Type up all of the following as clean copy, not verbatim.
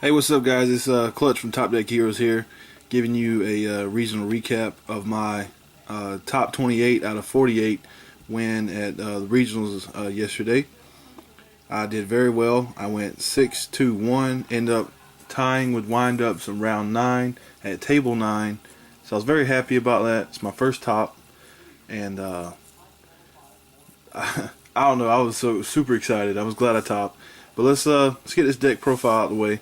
Hey, what's up, guys? It's Clutch from Top Deck Heroes here, giving you a regional recap of my top 28 out of 48 win at the regionals yesterday. I did very well. I went 6-2-1, ended up tying with windups in round 9 at table 9. So I was very happy about that. It's my first top, and I don't know. I was so super excited. I was glad I topped. But let's get this deck profile out of the way,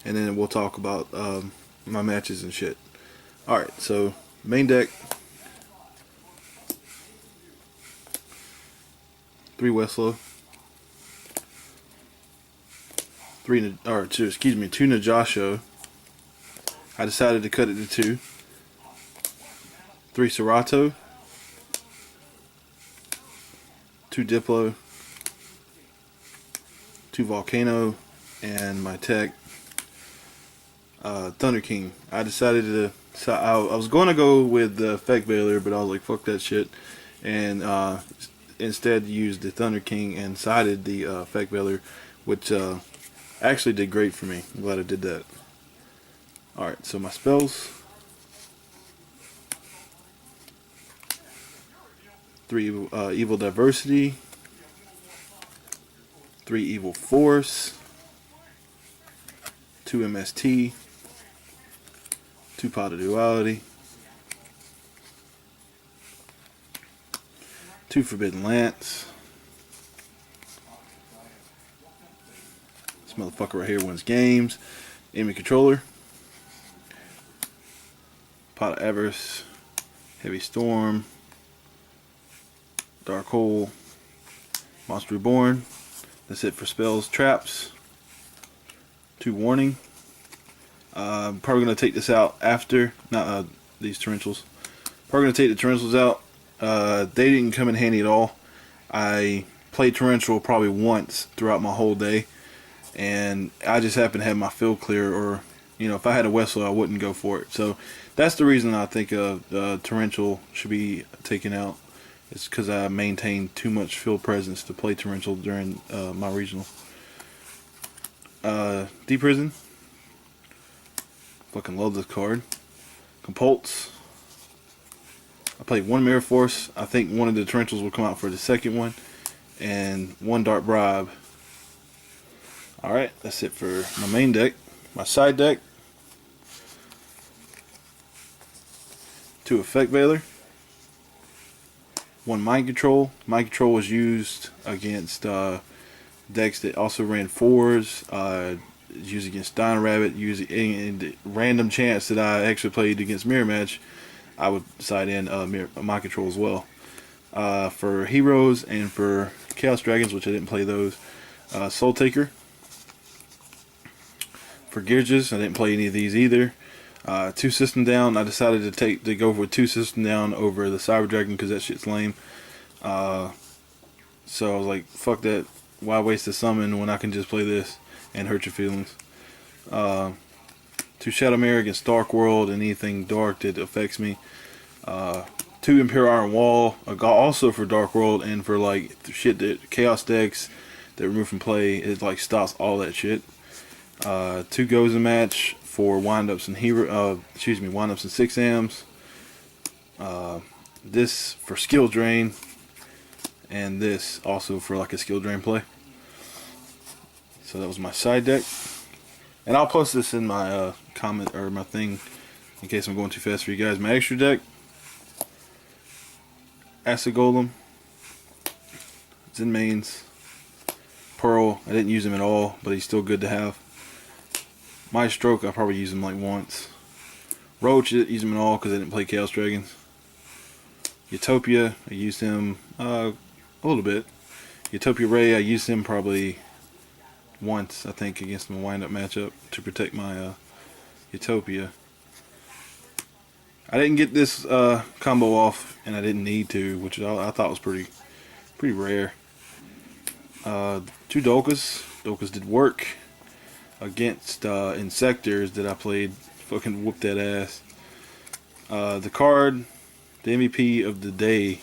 and then we'll talk about my matches and shit. Alright, so main deck, 3 Westlo, 2 Najasho. I decided to cut it to 2. 3 Cerato, 2 Diplo, 2 Vulcano, and my tech, Thunder King. I decided to. So I was going to go with the Effect Veiler, but I was like, fuck that shit, and instead used the Thunder King and sided the Effect Veiler, which actually did great for me. I'm glad I did that. Alright, so my spells: 3 Evo Diversity, 3 Evo-Force, 2 MST, 2 Pot of Duality, 2 Forbidden Lance. This motherfucker right here wins games. Enemy Controller, Pot of Avarice, Heavy Storm, Dark Hole, Monster Reborn. That's it for spells. Traps, 2 Warning. I'm probably going to take this out after, not these Torrentials. Probably going to take the Torrentials out. They didn't come in handy at all. I played Torrential probably once throughout my whole day, and I just happened to have my field clear, or if I had a Westlo, I wouldn't go for it. So that's the reason I think Torrential should be taken out. It's because I maintained too much field presence to play Torrential during my regional. Deep Prison. Fucking love this card. Compulsory. I played 1 Mirror Force. I think one of the Torrentials will come out for the second one. And 1 Dark Bribe. Alright, that's it for my main deck. My side deck: 2 Effect Veiler, 1 Mind Control. Mind Control was used against decks that also ran 4s. Used against Dino Rabbit. Used in the random chance that I actually played against Mirror Match, I would side in Mind Control as well. For Heroes and for Chaos Dragons, which I didn't play those, Soul Taker. For Gearges, I didn't play any of these either. 2 System Down. I decided to go with 2 System Down over the Cyber Dragon because that shit's lame. So I was like, fuck that. Why waste a summon when I can just play this and hurt your feelings? 2 Shadow Mirror against Dark World and anything dark that affects me. 2 Imperial Iron Wall, also for Dark World and for like shit that Chaos decks that remove from play. It like stops all that shit. 2 Goes in Match for windups and windups and 6 Ams. This for skill drain, and this also for like a skill drain play. So that was my side deck, and I'll post this in my comment or my thing in case I'm going too fast for you guys. My extra deck: Acid Golem, Zen Mains, Pearl. I didn't use him at all, but he's still good to have. My Stroke, I probably used him like once. Roach, I didn't use him at all because I didn't play Chaos Dragons. Utopia, I used him a little bit. Utopia Ray, I used him probably once, I think, against my wind-up matchup to protect my Utopia. I didn't get this combo off, and I didn't need to, which I thought was pretty rare. 2 Dolkas. Dolkas did work against Insectors that I played. Fucking whooped that ass. The card, the MVP of the day,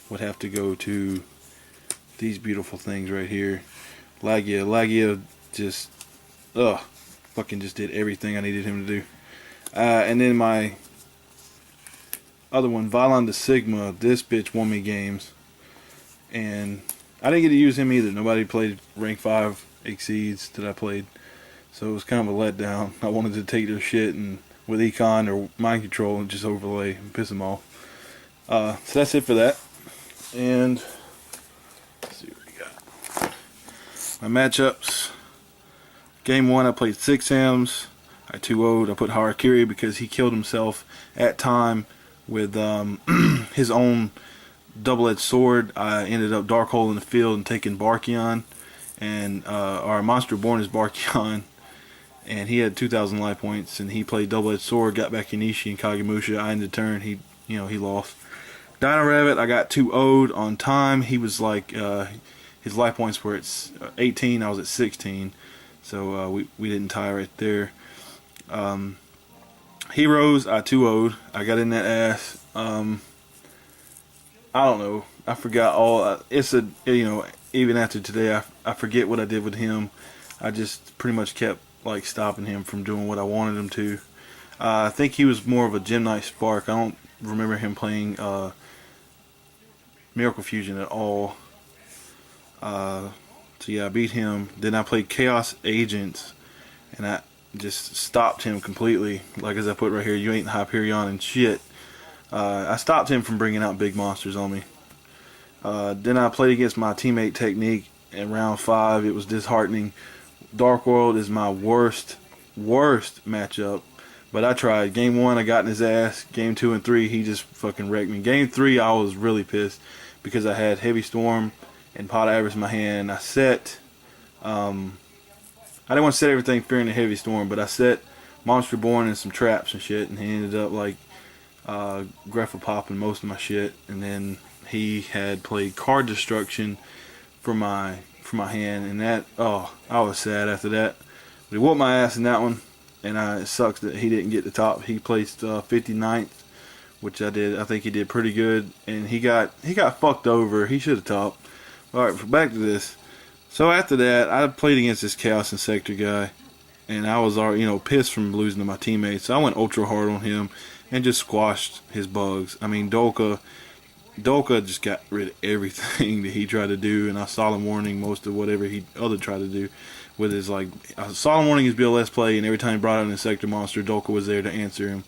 would have to go to these beautiful things right here. Lagia just, ugh. fucking just did everything I needed him to do. And then my other one, Violon de Sigma, this bitch won me games. And I didn't get to use him either. Nobody played rank 5 exceeds that I played. So it was kind of a letdown. I wanted to take their shit and with econ or mind control and just overlay and piss them off. So that's it for that. And let's see what we got. My matchups. Game 1 I played 6 M's. I 2-0'd. I put Harakiri because he killed himself at time with his own double-edged sword. I ended up dark hole in the field and taking Barkion, and our monster reborn is Barkion, and he had 2,000 life points, and he played double-edged sword, got back Inishi and Kagemusha. I ended the turn. He lost. Dino Rabbit, I got 2-0'd on time. He was like his life points were at 18. I was at 16, so we didn't tie right there. Heroes, I 2-0'd. I got in that ass. I don't know. I forgot all. It's a, even after today, I forget what I did with him. I just pretty much kept like stopping him from doing what I wanted him to. I think he was more of a Gem Knight Spark. I don't remember him playing Miracle Fusion at all. So yeah, I beat him. Then I played Chaos Agents, and I just stopped him completely. Like as I put right here, you ain't Hyperion and shit. I stopped him from bringing out big monsters on me. Then I played against my teammate Technique in round 5. It was disheartening. Dark World is my worst matchup. But I tried. Game 1 I got in his ass. Game 2 and 3 he just fucking wrecked me. Game 3 I was really pissed because I had Heavy Storm and Pot of Avarice in my hand. I set I didn't want to set everything fearing the Heavy Storm, but I set Monster Reborn and some traps and shit, and he ended up like Greffel popping most of my shit. And then he had played Card Destruction for my hand, and that, oh, I was sad after that. But he whooped my ass in that one, and it sucks that he didn't get the top. He placed 59th, which I did. I think he did pretty good, and he got fucked over. He should have topped. All right, back to this. So after that, I played against this Chaos Insector guy, and I was already, pissed from losing to my teammates. So I went ultra hard on him and just squashed his bugs. I mean, Dolka just got rid of everything that he tried to do, and I Solemn Warning most of whatever he tried to do with his, like, Solemn Warning his BLS play, and every time he brought out an Insector monster, Dolka was there to answer him.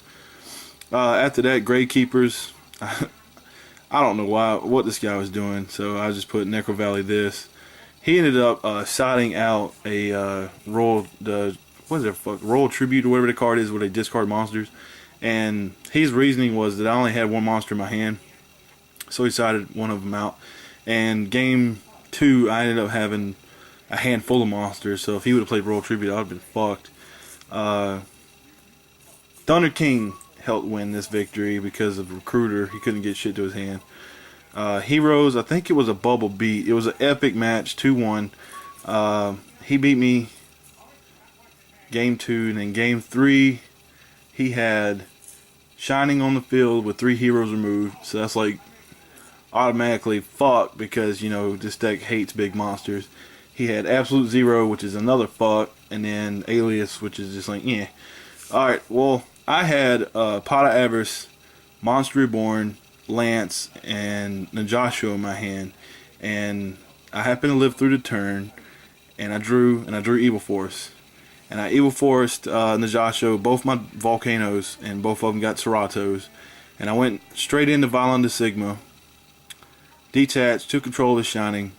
After that, Gravekeepers, I don't know what this guy was doing, so I just put Necro Valley this. He ended up siding out a Royal Tribute or whatever the card is where they discard monsters. And his reasoning was that I only had one monster in my hand, so he sided one of them out. And game 2, I ended up having a handful of monsters, so if he would have played Royal Tribute, I would have been fucked. Thunder King helped win this victory because of Recruiter. He couldn't get shit to his hand. Heroes, I think it was a bubble beat. It was an epic match, 2-1. He beat me game 2, and then game 3, he had Shining on the field with 3 heroes removed. So that's like automatically fuck because, this deck hates big monsters. He had Absolute Zero, which is another fuck, and then Alias, which is just like, yeah. Alright, well, I had Pot of Avarice, Monster Reborn, Lance, and Najasho in my hand, and I happened to live through the turn, and I drew Evo-Force, and I Evo-Forced Najasho, both my Vulcanos, and both of them got Ceratos, and I went straight into Violon de Sigma, detached, took control of the Shining,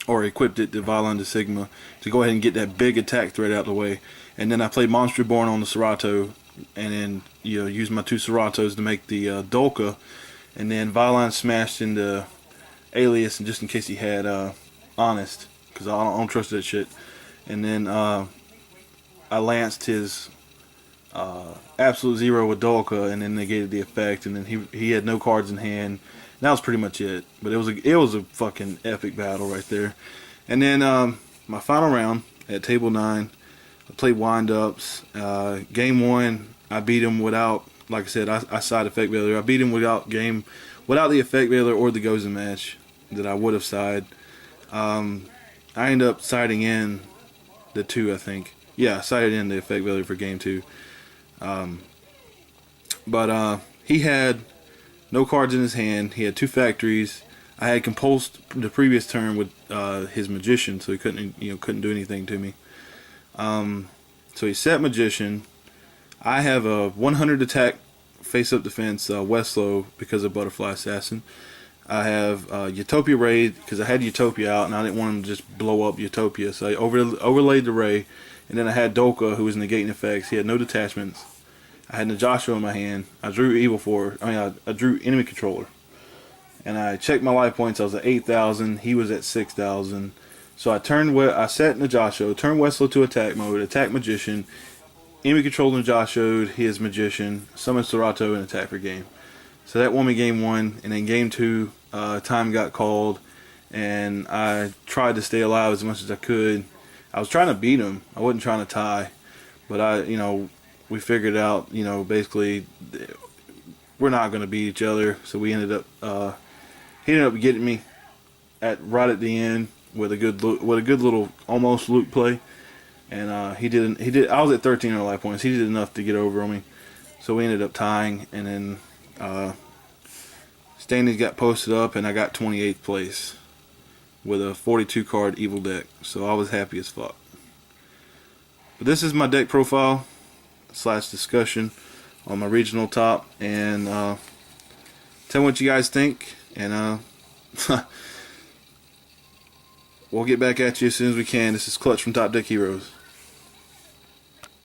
or equipped it to Violon de Sigma to go ahead and get that big attack threat out of the way, and then I played Monster Reborn on the Cerato, and then used my 2 Ceratos to make the Dolka. And then Violon smashed into Alias, and just in case he had Honest, because I don't trust that shit. And then I lanced his Absolute Zero with Dolka, and then negated the effect. And then he had no cards in hand. And that was pretty much it. But it was a fucking epic battle right there. And then my final round at table 9, I played wind-ups. Game 1, I beat him without. Like I said, I side Effect Veiler. I beat him without the Effect Veiler or the Goza match that I would have sided. I ended up siding in the 2, I think. Yeah, sighted in the effect value for game 2. But he had no cards in his hand. He had 2 factories. I had compulsed the previous turn with his magician, so he couldn't do anything to me. So he set magician. I have a 100 attack face-up defense Westlo because of Butterfly Assassin. I have Utopia Raid because I had Utopia out and I didn't want him to just blow up Utopia, so I overlaid the Ray. And then I had Dolka, who was negating effects. He had no detachments. I had Najasho in my hand. I drew Evo-Force. I drew enemy controller. And I checked my life points. I was at 8,000. He was at 6,000. So I set Najasho, turned Westlo to attack mode, attack magician, enemy controller Najasho'd his magician, summoned Cerato, and attack for game. So that won me game 1. And then game 2, time got called, and I tried to stay alive as much as I could. I was trying to beat him. I wasn't trying to tie, but we figured out, basically we're not going to beat each other. So we ended up, he ended up getting me right at the end with a good little almost loop play, and he did. I was at 1300 life points. He did enough to get over on me, so we ended up tying, and then standings got posted up, and I got 28th place with a 42 card Evol Deck. So I was happy as fuck. But this is my deck profile / discussion on my regional top, and tell me what you guys think, and we'll get back at you as soon as we can. This is Clutch from Top Deck Heroes.